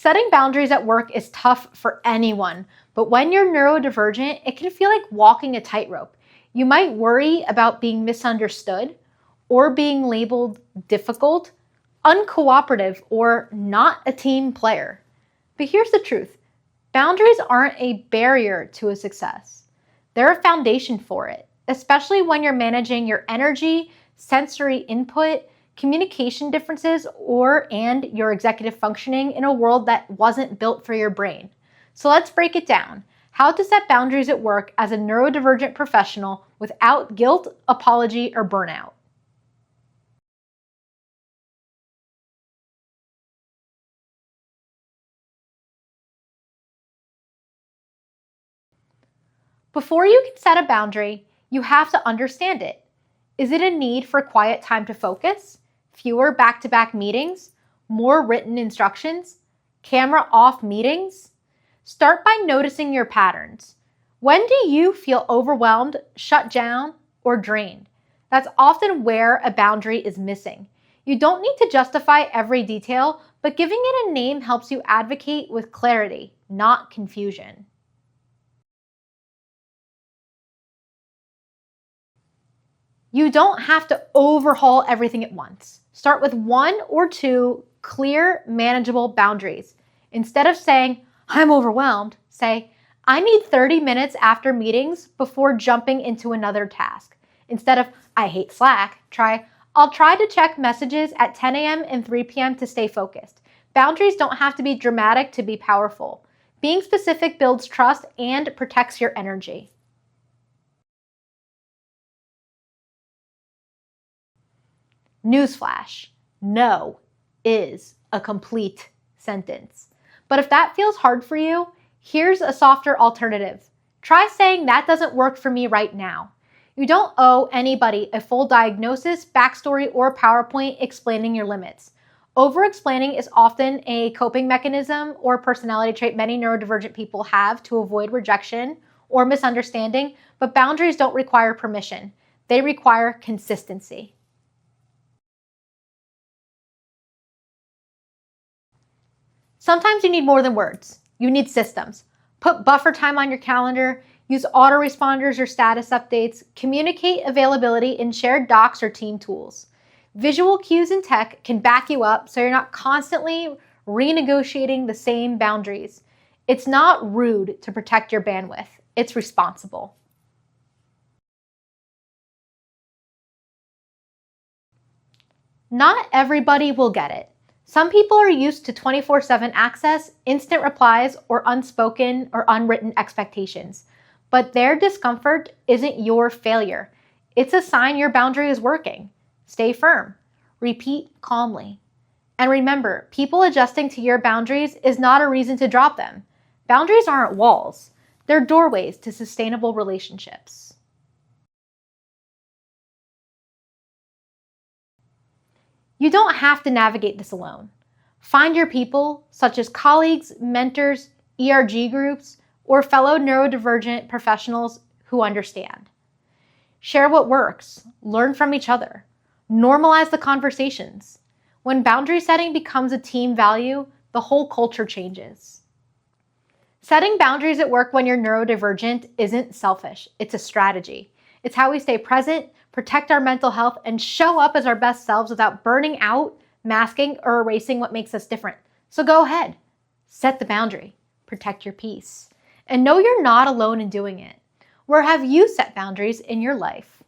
Setting boundaries at work is tough for anyone, but when you're neurodivergent, it can feel like walking a tightrope. You might worry about being misunderstood or being labeled difficult, uncooperative, or not a team player. But here's the truth. Boundaries aren't a barrier to a success. They're a foundation for it, especially when you're managing your energy, sensory input, communication differences, and your executive functioning in a world that wasn't built for your brain. So let's break it down. How to set boundaries at work as a neurodivergent professional without guilt, apology, or burnout. Before you can set a boundary, you have to understand it. Is it a need for quiet time to focus? Fewer back-to-back meetings? More written instructions? Camera off meetings? Start by noticing your patterns. When do you feel overwhelmed, shut down, or drained? That's often where a boundary is missing. You don't need to justify every detail, but giving it a name helps you advocate with clarity, not confusion. You don't have to overhaul everything at once. Start with 1 or 2 clear, manageable boundaries. Instead of saying, I'm overwhelmed, say, I need 30 minutes after meetings before jumping into another task. Instead of, I hate Slack, try, I'll try to check messages at 10 a.m. and 3 p.m. to stay focused. Boundaries don't have to be dramatic to be powerful. Being specific builds trust and protects your energy. Newsflash, no is a complete sentence. But if that feels hard for you, here's a softer alternative. Try saying that doesn't work for me right now. You don't owe anybody a full diagnosis, backstory, or PowerPoint explaining your limits. Over-explaining is often a coping mechanism or personality trait many neurodivergent people have to avoid rejection or misunderstanding, but boundaries don't require permission. They require consistency. Sometimes you need more than words. You need systems. Put buffer time on your calendar, use autoresponders or status updates, communicate availability in shared docs or team tools. Visual cues in tech can back you up so you're not constantly renegotiating the same boundaries. It's not rude to protect your bandwidth. It's responsible. Not everybody will get it. Some people are used to 24/7 access, instant replies, or unspoken or unwritten expectations. But their discomfort isn't your failure. It's a sign your boundary is working. Stay firm. Repeat calmly. And remember, people adjusting to your boundaries is not a reason to drop them. Boundaries aren't walls. They're doorways to sustainable relationships. You don't have to navigate this alone. Find your people, such as colleagues, mentors, ERG groups, or fellow neurodivergent professionals who understand. Share what works, learn from each other, normalize the conversations. When boundary setting becomes a team value, the whole culture changes. Setting boundaries at work when you're neurodivergent isn't selfish, it's a strategy. It's how we stay present, protect our mental health, and show up as our best selves without burning out, masking, or erasing what makes us different. So go ahead, set the boundary, protect your peace, and know you're not alone in doing it. Where have you set boundaries in your life?